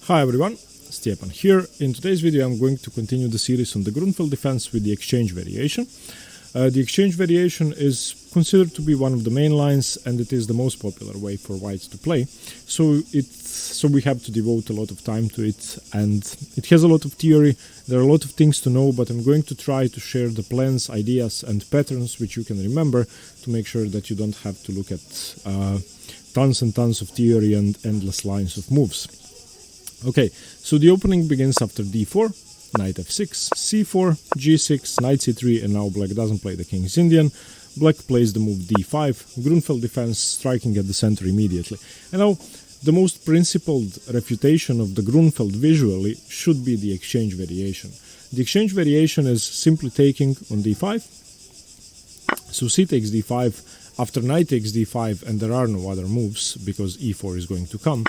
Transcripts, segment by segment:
Hi everyone, Stepan here. In today's video I'm going to continue the series on the Grünfeld defense with the exchange variation. The exchange variation is considered to be one of the main lines, and it is the most popular way for white to play. So we have to devote a lot of time to it, and it has a lot of theory. There are a lot of things to know, but I'm going to try to share the plans, ideas and patterns which you can remember to make sure that you don't have to look at tons and tons of theory and endless lines of moves. Okay, so the opening begins after d4, knight f6, c4, g6, knight c3, and now black doesn't play the king's Indian. Black plays the move d5, Grünfeld defense, striking at the center immediately. And now the most principled refutation of the Grünfeld visually should be the exchange variation. The exchange variation is simply taking on d5. So c takes d5, after knight takes d5, and there are no other moves because e4 is going to come.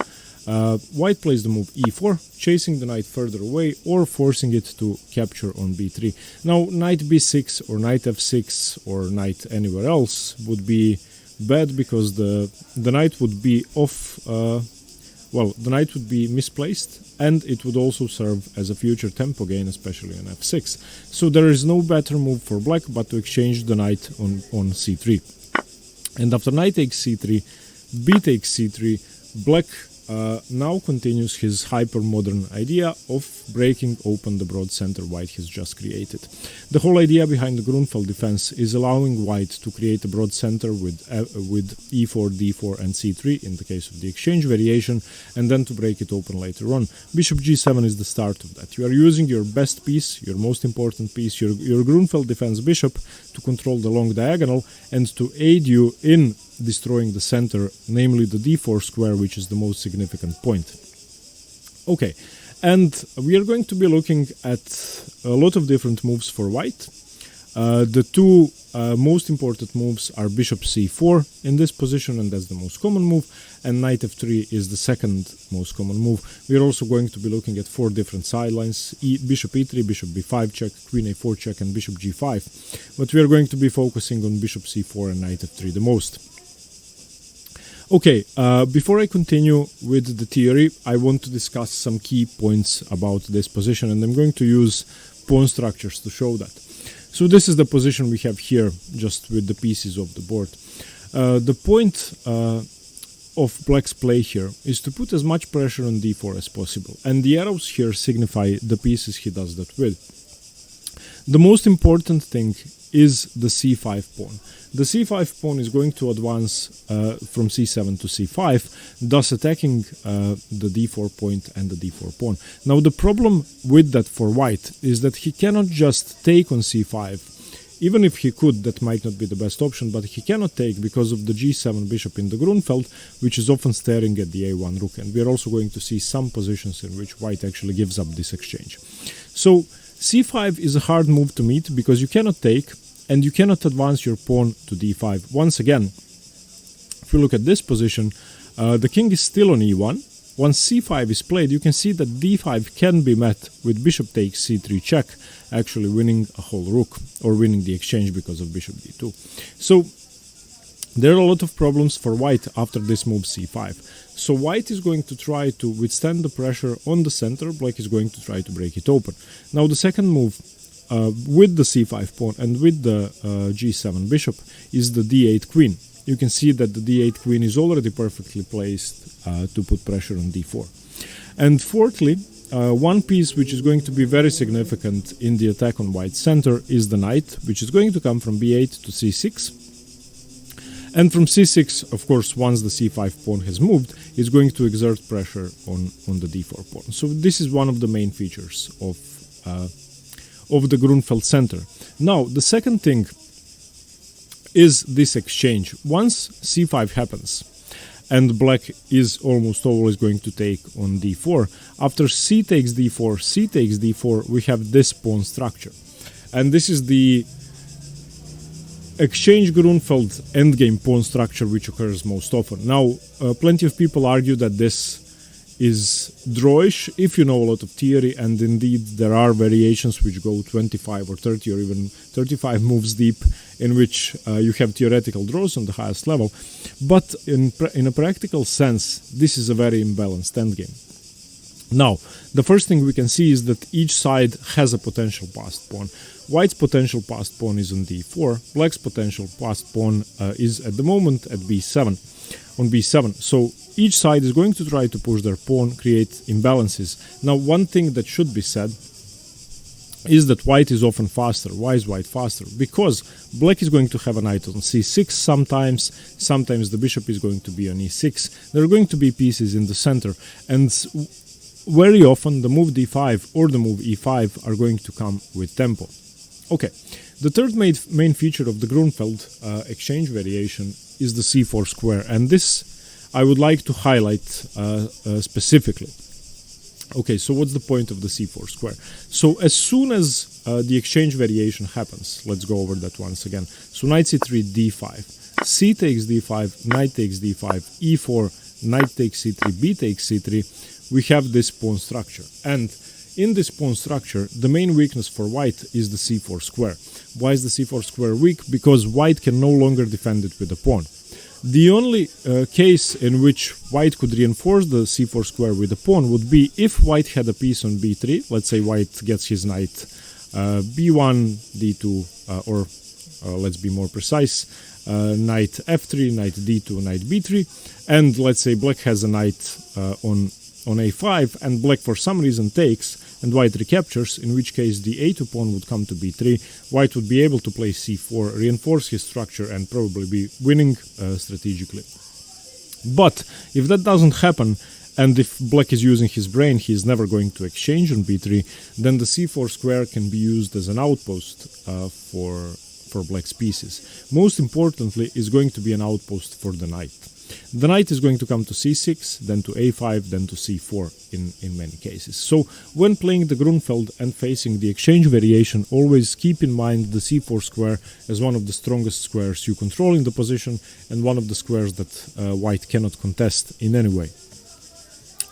White plays the move e4, chasing the knight further away or forcing it to capture on b3. Now, knight b6 or knight f6 or knight anywhere else would be bad because the knight would be off, the knight would be misplaced, and it would also serve as a future tempo gain, especially on f6. So there is no better move for black but to exchange the knight on c3. And after knight takes c3, b takes c3, black now continues his hypermodern idea of breaking open the broad center white has just created. The whole idea behind the Grünfeld defense is allowing white to create a broad center with e4, d4 and c3 in the case of the exchange variation, and then to break it open later on. Bishop g7 is the start of that. You are using your best piece, your most important piece, your Grünfeld defense bishop to control the long diagonal and to aid you in destroying the center, namely the d4 square, which is the most significant point. Okay, and we are going to be looking at a lot of different moves for white. The two most important moves are bishop c4 in this position, and that's the most common move, and knight f3 is the second most common move. We are also going to be looking at four different sidelines: bishop e3, bishop b5 check, queen a4 check, and bishop g5. But we are going to be focusing on bishop c4 and knight f3 the most. Okay, before I continue with the theory, I want to discuss some key points about this position, and I'm going to use pawn structures to show that. So this is the position we have here, just with the pieces of the board. The point of black's play here is to put as much pressure on d4 as possible, and the arrows here signify the pieces he does that with. The most important thing is the c5 pawn. The c5 pawn is going to advance from c7 to c5, thus attacking the d4 point and the d4 pawn. Now the problem with that for white is that he cannot just take on c5. Even if he could, that might not be the best option, but he cannot take because of the g7 bishop in the Grünfeld, which is often staring at the a1 rook. And we are also going to see some positions in which white actually gives up this exchange. So c5 is a hard move to meet because you cannot take, and you cannot advance your pawn to d5. Once again, if you look at this position, the king is still on e1. Once c5 is played, you can see that d5 can be met with bishop takes c3 check, actually winning a whole rook, or winning the exchange because of bishop d2. So there are a lot of problems for white after this move c5. So white is going to try to withstand the pressure on the center, black is going to try to break it open. Now the second move, with the c5 pawn and with the g7 bishop, is the d8 queen. You can see that the d8 queen is already perfectly placed to put pressure on d4. And fourthly, one piece which is going to be very significant in the attack on white's center is the knight, which is going to come from b8 to c6. And from c6, of course, once the c5 pawn has moved, it's going to exert pressure on the d4 pawn. So this is one of the main features of the Grünfeld center. Now, the second thing is this exchange. Once c5 happens, and black is almost always going to take on d4, after c takes d4, c takes d4, we have this pawn structure. And this is the exchange Grünfeld endgame pawn structure which occurs most often. Now, plenty of people argue that this is drawish if you know a lot of theory, and indeed there are variations which go 25 or 30 or even 35 moves deep in which you have theoretical draws on the highest level, but in a practical sense this is a very imbalanced endgame. Now, the first thing we can see is that each side has a potential passed pawn. White's potential passed pawn is on d4. Black's potential passed pawn is at the moment at b7, on b7. So each side is going to try to push their pawn, create imbalances. Now, one thing that should be said is that white is often faster. Why is white faster? Because black is going to have a knight on c6 sometimes the bishop is going to be on e6. There are going to be pieces in the center, and very often the move d5 or the move e5 are going to come with tempo. Okay, the third main feature of the Grünfeld exchange variation is the c4 square, and this I would like to highlight specifically. Okay, so what's the point of the c4 square? So as soon as the exchange variation happens, let's go over that once again. So knight c3, d5, c takes d5, knight takes d5, e4, knight takes c3, b takes c3, we have this pawn structure. And in this pawn structure, the main weakness for white is the c4 square. Why is the c4 square weak? Because white can no longer defend it with a pawn. The only case in which white could reinforce the c4 square with a pawn would be if white had a piece on b3. Let's say white gets his knight b1, d2, or let's be more precise, knight f3, knight d2, knight b3, and let's say black has a knight on a5, and black for some reason takes, and white recaptures, in which case the a2 pawn would come to b3, white would be able to play c4, reinforce his structure, and probably be winning strategically. But if that doesn't happen, and if black is using his brain, he is never going to exchange on b3, then the c4 square can be used as an outpost for black's pieces. Most importantly, is going to be an outpost for the knight. The knight is going to come to c6, then to a5, then to c4 in many cases. So when playing the Grünfeld and facing the exchange variation, always keep in mind the c4 square as one of the strongest squares you control in the position, and one of the squares that white cannot contest in any way.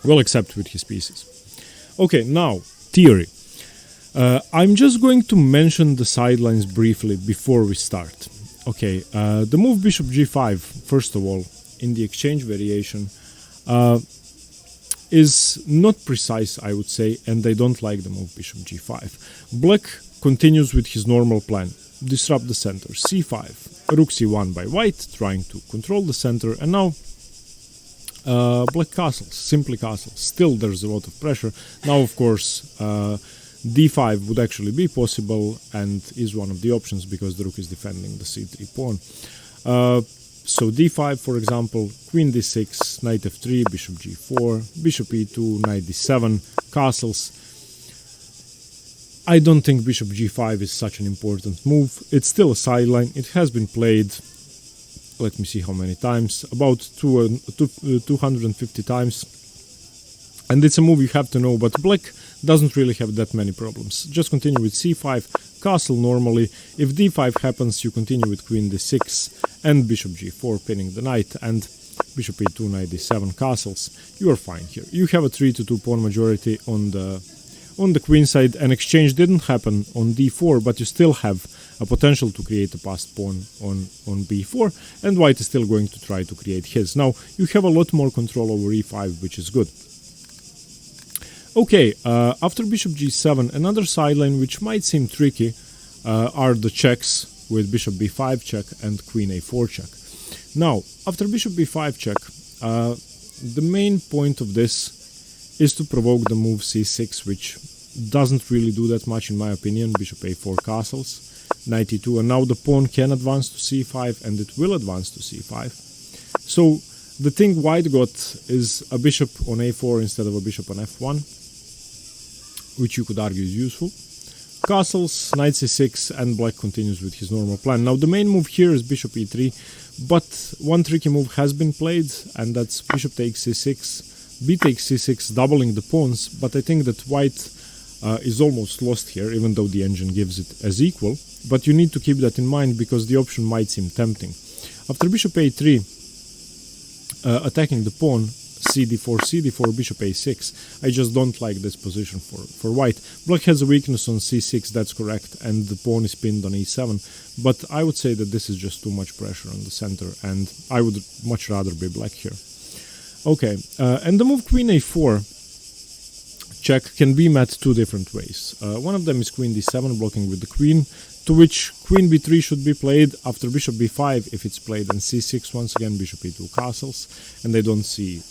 Well, except with his pieces. Okay, now, theory. I'm just going to mention the sidelines briefly before we start. Okay, the move bishop g5, first of all, in the exchange variation, is not precise, I would say, and I don't like the move bishop g5. Black continues with his normal plan, disrupt the center, c5, rook c1 by white, trying to control the center, and now black castles, simply castles. Still there's a lot of pressure. Now, of course, d5 would actually be possible and is one of the options because the rook is defending the c3 pawn. So d5, for example, queen d6, knight f3, bishop g4, bishop e2, knight d7, castles. I don't think bishop g5 is such an important move. It's still a sideline. It has been played, let me see how many times, about 250 times. And it's a move you have to know, but black doesn't really have that many problems. Just continue with c5, castle normally. If d5 happens, you continue with queen d6 and bishop g4, pinning the knight, and bishop e2, knight d7, castles. You are fine here. You have a 3-2 pawn majority on the queen side. An exchange didn't happen on d4, but you still have a potential to create a passed pawn on b4, and white is still going to try to create his. Now, you have a lot more control over e5, which is good. Okay, after bishop g7, another sideline which might seem tricky are the checks with bishop b5 check and queen a4 check. Now, after bishop b5 check, the main point of this is to provoke the move c6, which doesn't really do that much in my opinion. Bishop a4 castles, knight e2, and now the pawn can advance to c5, and it will advance to c5. So the thing white got is a bishop on a4 instead of a bishop on f1, which you could argue is useful. Castles, knight c6, and black continues with his normal plan. Now the main move here is bishop e3, but one tricky move has been played, and that's bishop takes c6, b takes c6, doubling the pawns, but I think that white is almost lost here, even though the engine gives it as equal. But you need to keep that in mind because the option might seem tempting. After bishop a3, attacking the pawn, cd4, bishop a6. I just don't like this position for white. Black has a weakness on c6, that's correct, and the pawn is pinned on e7, but I would say that this is just too much pressure on the center, and I would much rather be black here. Okay, and the move queen a4 check can be met two different ways. One of them is queen d7 blocking with the queen, to which queen b3 should be played after bishop b5 if it's played, and c6 once again bishop e2 castles, and I don't see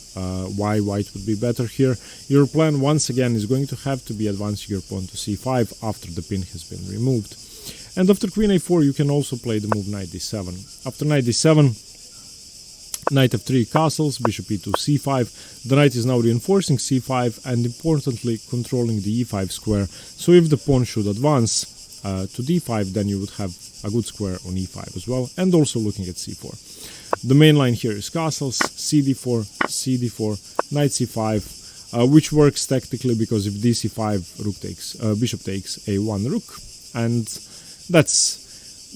why white would be better here. Your plan once again is going to have to be advancing your pawn to c5 after the pin has been removed. And after queen a4 you can also play the move knight d7. After knight d7, knight f3 castles, bishop e2 c5. The knight is now reinforcing c5 and importantly controlling the e5 square, so if the pawn should advance to d5, then you would have a good square on e5 as well, and also looking at c4. The main line here is castles, cd4, cd4, knight c5, which works tactically because if dc5, rook takes, bishop takes a1 rook, and that's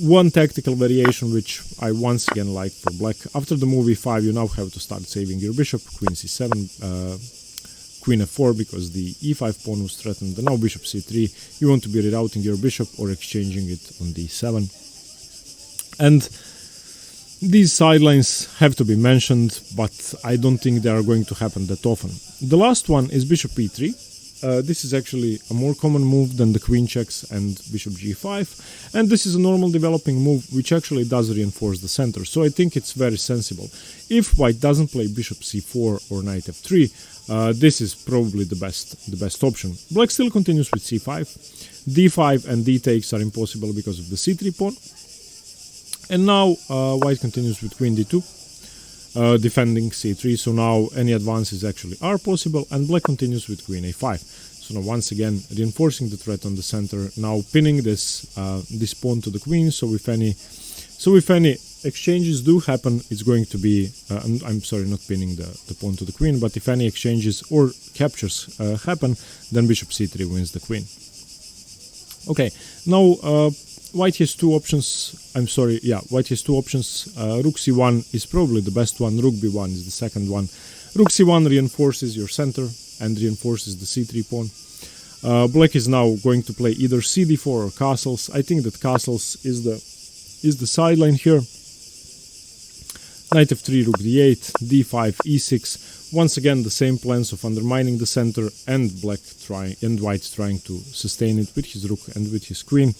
one tactical variation which I once again like for black. After the move e5, you now have to start saving your bishop, queen c7, queen f4 because the e5 pawn was threatened, and now bishop c3. You want to be rerouting your bishop or exchanging it on d7. And these sidelines have to be mentioned, but I don't think they are going to happen that often. The last one is bishop e3. This is actually a more common move than the queen checks and bishop g5, and this is a normal developing move which actually does reinforce the center, so I think it's very sensible. If white doesn't play bishop c4 or knight f3, this is probably the best option. Black still continues with c5, d5 and d takes are impossible because of the c3 pawn, and now white continues with queen d2, defending c3, so now any advances actually are possible, and black continues with queen a5. So now once again reinforcing the threat on the center, now pinning this this pawn to the queen, so if any exchanges do happen, it's going to be, I'm sorry, not pinning the pawn to the queen, but if any exchanges or captures happen, then bishop c3 wins the queen. Okay, now white has two options. White has two options. Rook c1 is probably the best one. Rook b1 is the second one. Rook c1 reinforces your center and reinforces the c3 pawn. Black is now going to play either cd4 or castles. I think that castles is the sideline here. Knight f3, rook d8, d5, e6. Once again, the same plans of undermining the center, and white trying to sustain it with his rook and with his queen.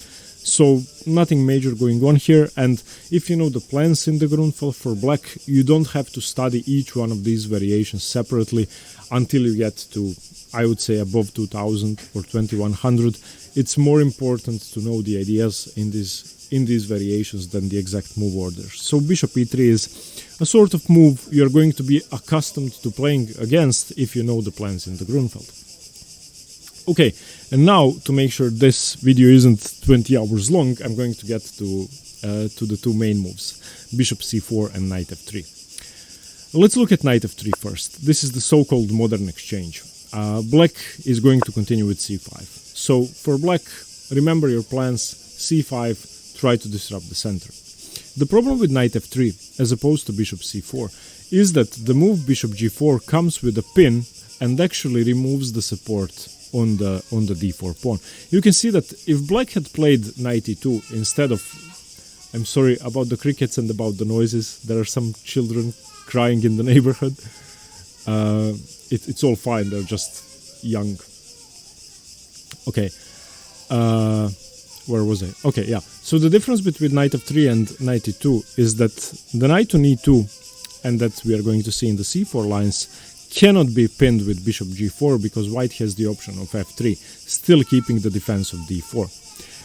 So nothing major going on here, and if you know the plans in the Grünfeld for black, you don't have to study each one of these variations separately until you get to, I would say, above 2000 or 2100. It's more important to know the ideas in these variations than the exact move orders. So bishop e3 is a sort of move you're going to be accustomed to playing against if you know the plans in the Grünfeld. Okay, and now to make sure this video isn't 20 hours long, I'm going to get to the two main moves, bishop c4 and knight f3. Let's look at knight f3 first. This is the so-called modern exchange. Black is going to continue with c5. So for black, remember your plans, c5, try to disrupt the center. The problem with knight f3, as opposed to bishop c4, is that the move bishop g4 comes with a pin and actually removes the support on the d4 pawn. You can see that if black had played knight e2 instead of, I'm sorry about the crickets and about the noises, there are some children crying in the neighborhood. It's all fine, they're just young. Okay, where was I? Okay, yeah. So the difference between knight f3 and knight e2 is that the knight on e2, and that we are going to see in the c4 lines, cannot be pinned with bishop g4 because white has the option of f3, still keeping the defense of d4.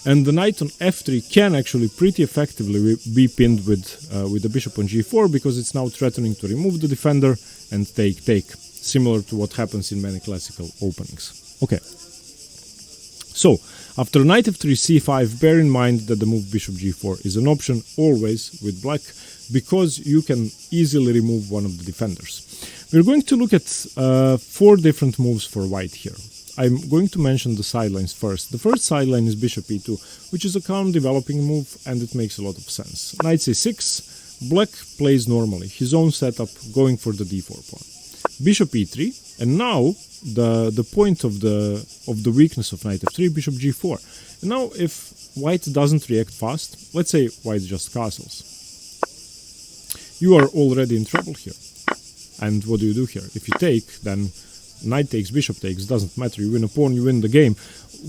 And the knight on f3 can actually pretty effectively be pinned with the bishop on g4 because it's now threatening to remove the defender and take, similar to what happens in many classical openings. Okay. So, after knight f3 c5, bear in mind that the move bishop g4 is an option always with black because you can easily remove one of the defenders. We're going to look at 4 different moves for white here. I'm going to mention the sidelines first. The first sideline is bishop e2, which is a calm developing move and it makes a lot of sense. Knight c6, black plays normally, his own setup, going for the d4 pawn. Bishop e3, and now the point of the weakness of knight f3, bishop g4. And now if white doesn't react fast, let's say white just castles, you are already in trouble here. And what do you do here? If you take, then knight takes, bishop takes, doesn't matter. You win a pawn, you win the game.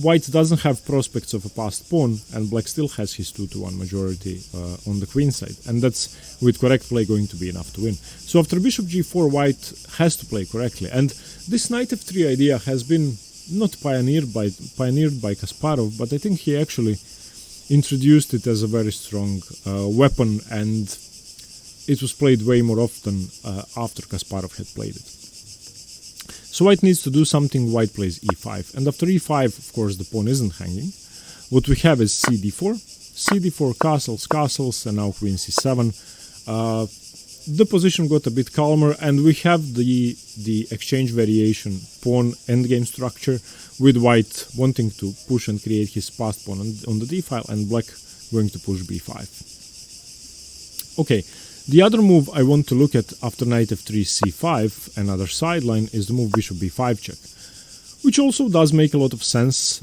White doesn't have prospects of a passed pawn, and black still has his 2-1 majority on the queen side. And that's, with correct play, going to be enough to win. So after bishop g4, white has to play correctly. And this knight f3 idea has been not pioneered by Kasparov, but I think he actually introduced it as a very strong weapon, and it was played way more often after Kasparov had played it. So white needs to do something. White plays e5, and after e5, of course, the pawn isn't hanging. What we have is cd4, castles, and now queen c7. The position got a bit calmer, and we have the exchange variation pawn endgame structure, with white wanting to push and create his passed pawn on the d file, and black going to push b5. Okay, the other move I want to look at after knight f3 c5, another sideline, is the move bishop b5 check, which also does make a lot of sense,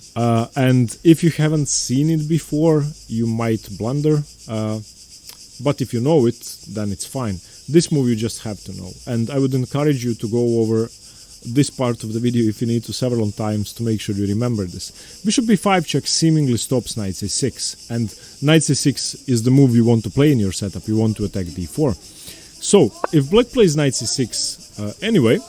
and if you haven't seen it before, you might blunder, but if you know it, then it's fine. This move you just have to know, and I would encourage you to go over this part of the video if you need to several times to make sure you remember this. Bishop b5 check seemingly stops knight c6, and knight c6 is the move you want to play in your setup. You want to attack d4. So if black plays knight c6 anyway,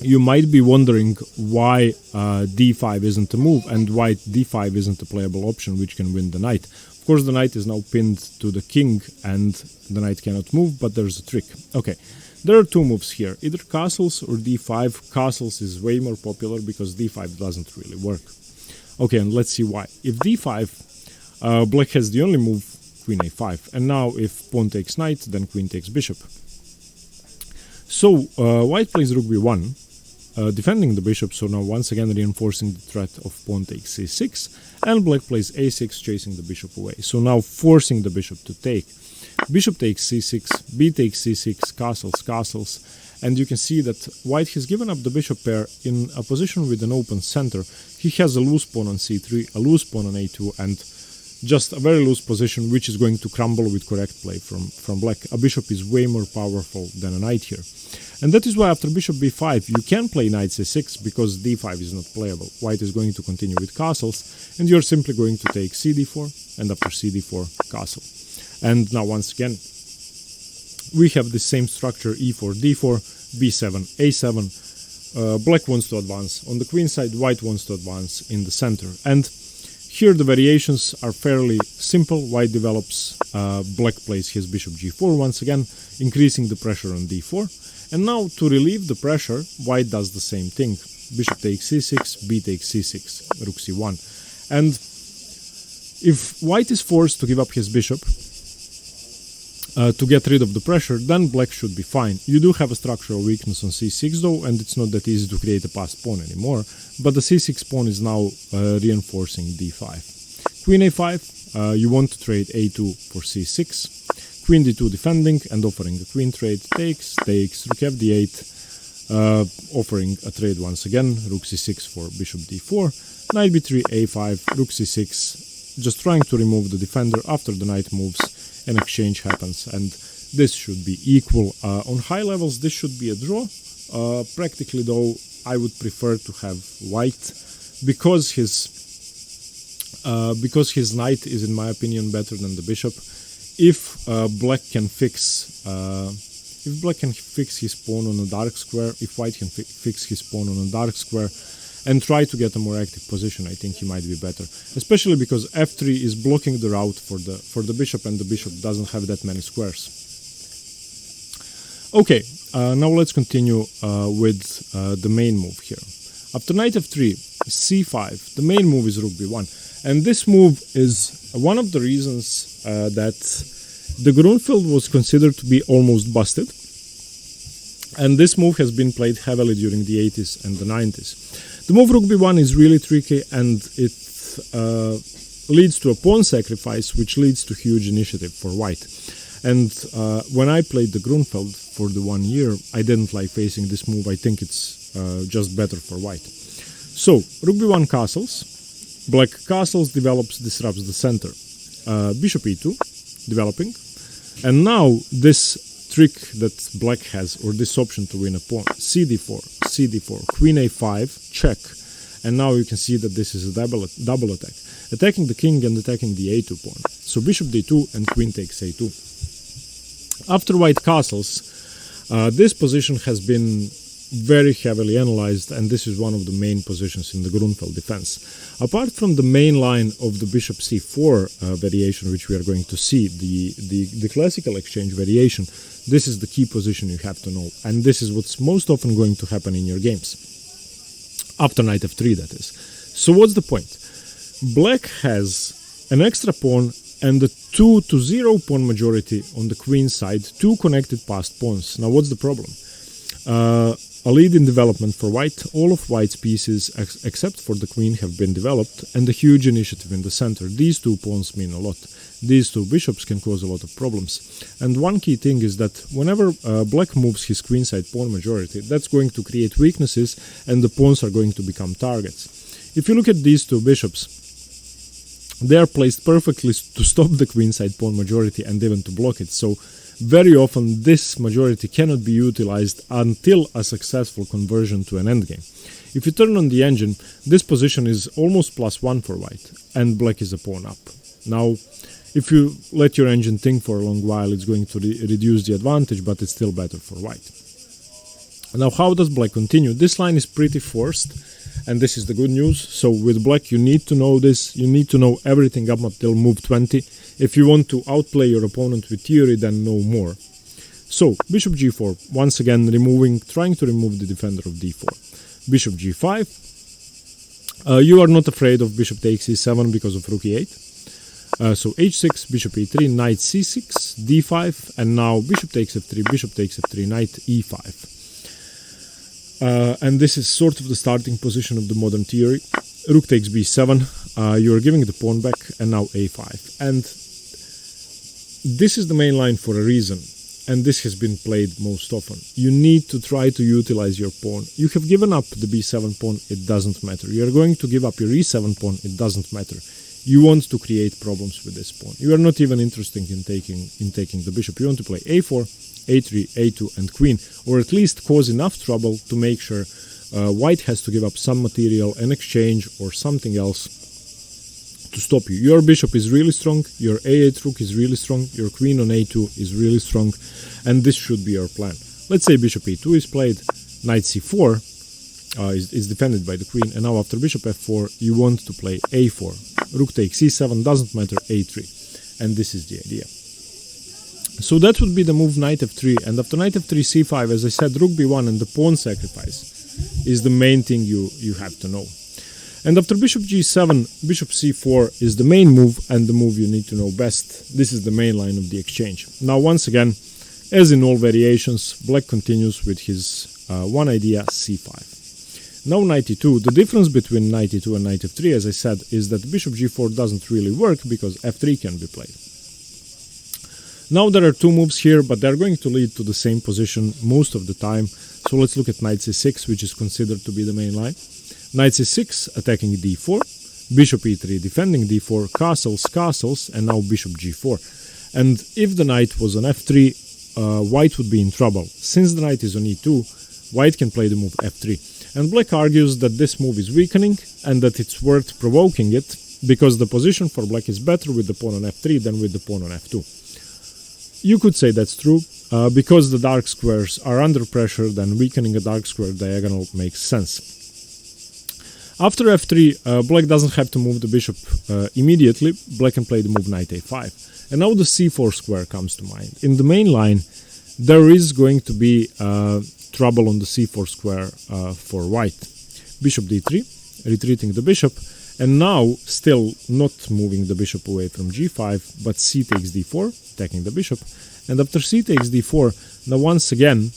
you might be wondering why d5 isn't a move and why d5 isn't a playable option which can win the knight. Of course, the knight is now pinned to the king and the knight cannot move, but there's a trick. Okay, there are two moves here, either castles or d5. Castles is way more popular because d5 doesn't really work. Okay, and let's see why. If d5, black has the only move, queen a5, and now if pawn takes knight, then queen takes bishop. So white plays rook b1, defending the bishop, so now once again reinforcing the threat of pawn takes c6, and black plays a6, chasing the bishop away, so now forcing the bishop to take. Bishop takes c6, b takes c6, castles, and you can see that white has given up the bishop pair in a position with an open center. He has a loose pawn on c3, a loose pawn on a2, and just a very loose position which is going to crumble with correct play from black. A bishop is way more powerful than a knight here. And that is why after bishop b5 you can play knight c6 because d5 is not playable. White is going to continue with castles, and you're simply going to take cd4, and after cd4, castle. And now once again we have the same structure, e4, d4, b7, a7. Black wants to advance on the queen side, white wants to advance in the center. And here the variations are fairly simple. White develops, black plays his bishop g4 once again, increasing the pressure on d4. And now to relieve the pressure, white does the same thing. Bishop takes c6, b takes c6, rook c1. And if white is forced to give up his bishop to get rid of the pressure, then black should be fine. You do have a structural weakness on c6 though, and it's not that easy to create a passed pawn anymore, but the c6 pawn is now reinforcing d5. Queen a5, you want to trade a2 for c6, queen d2 defending and offering a queen trade, takes, rook f d8, offering a trade once again, rook c6 for bishop d4, knight b3, a5, rook c6, just trying to remove the defender. After the knight moves, an exchange happens, and this should be equal. On high levels this should be a draw. Practically though, I would prefer to have white because his knight is in my opinion better than the bishop. If black can fix his pawn on a dark square, if white can fix his pawn on a dark square and try to get a more active position, I think he might be better, especially because f3 is blocking the route for the bishop, and the bishop doesn't have that many squares. Okay, now let's continue with the main move here. After knight f3, c5, the main move is rook b1, and this move is one of the reasons that the Grünfeld was considered to be almost busted, and this move has been played heavily during the 80s and the 90s. The move rook b1 is really tricky, and it leads to a pawn sacrifice, which leads to huge initiative for white. And when I played the Grünfeld for the 1 year, I didn't like facing this move. I think it's just better for white. So rook b1 castles, black castles, disrupts the center. Bishop e2, developing, and now this trick that black has, or this option to win a pawn. cd4, cd4, queen a5, check. And now you can see that this is a double attack. Attacking the king and attacking the a2 pawn. So bishop d2 and queen takes a2. After white castles, this position has been very heavily analyzed, and this is one of the main positions in the Grünfeld defense. Apart from the main line of the bishop c4 variation, which we are going to see, the classical exchange variation, this is the key position you have to know, and this is what's most often going to happen in your games. After knight f3, that is. So what's the point? Black has an extra pawn and a 2-0 pawn majority on the queen side, two connected passed pawns. Now what's the problem? A lead in development for white. All of white's pieces except for the queen have been developed, and a huge initiative in the center. These two pawns mean a lot. These two bishops can cause a lot of problems. And one key thing is that whenever black moves his queenside pawn majority, that's going to create weaknesses, and the pawns are going to become targets. If you look at these two bishops, they are placed perfectly to stop the queenside pawn majority and even to block it. So very often this majority cannot be utilized until a successful conversion to an endgame. If you turn on the engine, this position is almost +1 for white, and black is a pawn up. Now, if you let your engine think for a long while, it's going to reduce the advantage, but it's still better for white. Now, how does black continue? This line is pretty forced, and this is the good news. So with black, you need to know this. You need to know everything up until move 20. If you want to outplay your opponent with theory, then know more. So, bishop g4, once again trying to remove the defender of d4. Bishop g5. You are not afraid of bishop takes e7 because of rook e8. So h6, bishop e3, knight c6, d5, and now bishop takes f3, knight e5. And this is sort of the starting position of the modern theory. Rook takes b7, you are giving the pawn back, and now a5. And this is the main line for a reason, and this has been played most often. You need to try to utilize your pawn. You have given up the b7 pawn, it doesn't matter. You are going to give up your e7 pawn, it doesn't matter. You want to create problems with this pawn. You are not even interested in taking the bishop. You want to play a4, a3, a2, and queen, or at least cause enough trouble to make sure white has to give up some material, an exchange, or something else to stop you. Your bishop is really strong, your a8 rook is really strong, your queen on a2 is really strong, and this should be your plan. Let's say bishop e2 is played, knight c4 is defended by the queen, and now after bishop f4 you want to play a4. Rook takes c7, doesn't matter, a3, and this is the idea. So that would be the move knight f3, and after knight f3 c5, as I said, rook b1 and the pawn sacrifice is the main thing you have to know. And after bishop g7, bishop c4 is the main move and the move you need to know best. This is the main line of the exchange. Now once again, as in all variations, black continues with his one idea, c5. Now knight e2. The difference between knight e2 and knight f3, as I said, is that bishop g4 doesn't really work because f3 can be played. Now there are two moves here, but they're going to lead to the same position most of the time. So let's look at knight c6, which is considered to be the main line. Knight c6 attacking d4, bishop e3 defending d4, castles, and now bishop g4. And if the knight was on f3, white would be in trouble. Since the knight is on e2, white can play the move f3. And black argues that this move is weakening and that it's worth provoking it because the position for black is better with the pawn on f3 than with the pawn on f2. You could say that's true. Because the dark squares are under pressure, then weakening a dark square diagonal makes sense. After f3, black doesn't have to move the bishop immediately. Black can play the move knight a5. And now the c4 square comes to mind. In the main line, there is going to be trouble on the c4 square for white. Bishop d3, retreating the bishop, and now still not moving the bishop away from g5, but c takes d4, attacking the bishop. And after c takes d4, now once again,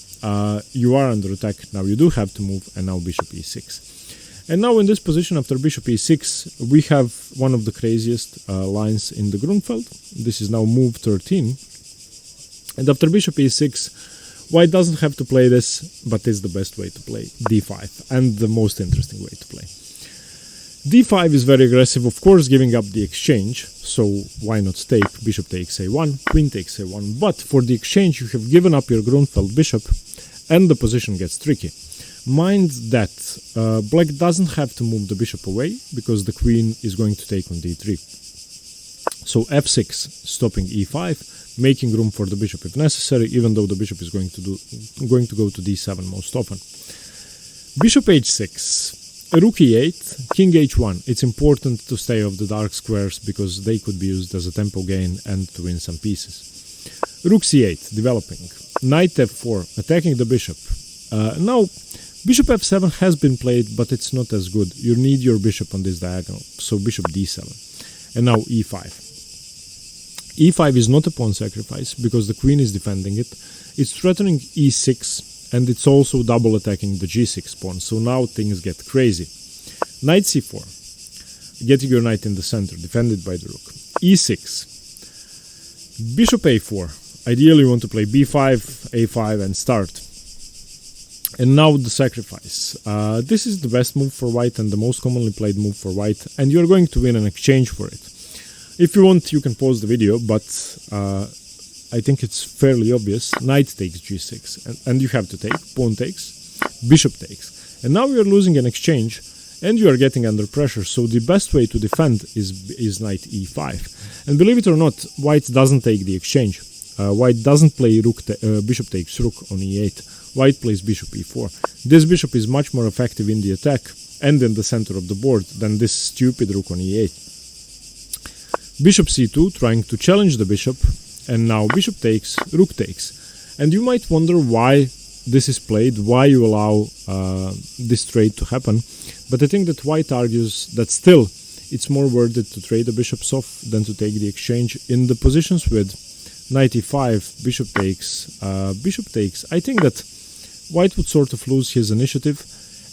you are under attack. Now you do have to move, and now bishop e6. And now in this position, after bishop e6, we have one of the craziest lines in the Grünfeld. This is now move 13. And after bishop e6, white doesn't have to play this, but is the best way to play d5, and the most interesting way to play. d5 is very aggressive, of course, giving up the exchange, so why not take? Bishop takes a1, queen takes a1, but for the exchange you have given up your Grünfeld bishop and the position gets tricky. Mind that black doesn't have to move the bishop away because the queen is going to take on d3. So f6 stopping e5, making room for the bishop if necessary, even though the bishop is going to go to d7 most often. Bishop h6. Rook e8, king h1. It's important to stay off the dark squares because they could be used as a tempo gain and to win some pieces. Rook c8, developing. Knight f4, attacking the bishop. Now, bishop f7 has been played, but it's not as good. You need your bishop on this diagonal, so bishop d7. And now e5. e5 is not a pawn sacrifice because the queen is defending it. It's threatening e6. And it's also double attacking the g6 pawn, so now things get crazy. Knight c4, getting your knight in the center, defended by the rook. e6, bishop a4, ideally you want to play b5, a5 and start. And now the sacrifice. This is the best move for white and the most commonly played move for white, and you're going to win an exchange for it. If you want, you can pause the video, but I think it's fairly obvious. Knight takes g6 and you have to take, pawn takes, bishop takes, and now you're losing an exchange and you are getting under pressure, so the best way to defend is knight e5. And believe it or not, white doesn't take the exchange. White doesn't play bishop takes rook on e8. White plays bishop e4. This bishop is much more effective in the attack and in the center of the board than this stupid rook on e8. Bishop c2, trying to challenge the bishop. And now bishop takes, rook takes. And you might wonder why this is played, why you allow this trade to happen. But I think that white argues that still it's more worth it to trade the bishops off than to take the exchange. In the positions with knight e5, bishop takes, I think that white would sort of lose his initiative.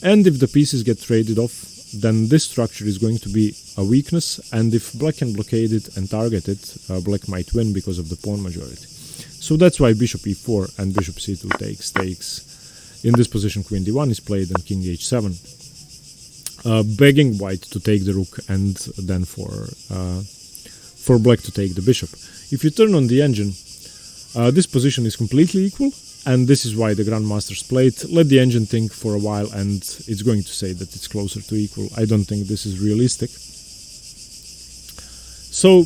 And if the pieces get traded off, then this structure is going to be a weakness, and if black can blockade it and target it, black might win because of the pawn majority. So that's why bishop e4 and bishop c2 takes. In this position, queen d1 is played and king h7, begging white to take the rook and then for black to take the bishop. If you turn on the engine, this position is completely equal. And this is why the grandmasters played. Let the engine think for a while and it's going to say that it's closer to equal. I don't think this is realistic. So,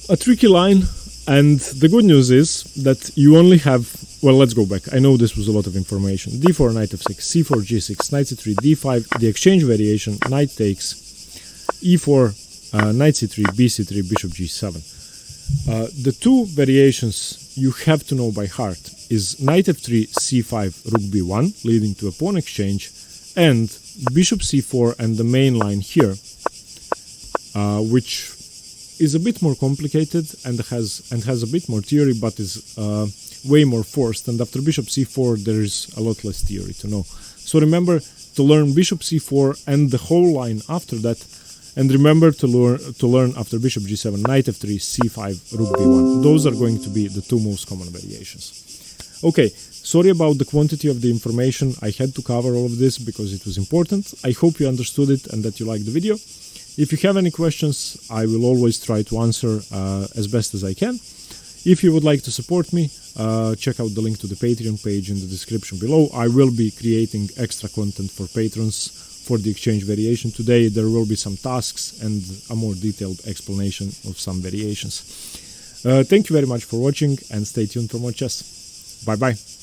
a tricky line, and the good news is that you only have, well, let's go back. I know this was a lot of information. d4, knight f6, c4, g6, knight c3, d5, the exchange variation, knight takes, e4, knight c3, bc3, bishop g7. The two variations you have to know by heart is knight f3, c5, rook b1, leading to a pawn exchange, and bishop c4 and the main line here, which is a bit more complicated and has a bit more theory, but is way more forced. And after bishop c4, there is a lot less theory to know. So remember to learn bishop c4 and the whole line after that. And remember to learn after bishop g7, knight f3, c5, rook b1. Those are going to be the two most common variations. Okay, sorry about the quantity of the information. I had to cover all of this because it was important. I hope you understood it and that you liked the video. If you have any questions, I will always try to answer as best as I can. If you would like to support me, check out the link to the Patreon page in the description below. I will be creating extra content for patrons for the exchange variation. Today there will be some tasks and a more detailed explanation of some variations. Thank you very much for watching and stay tuned for more chess. Bye bye.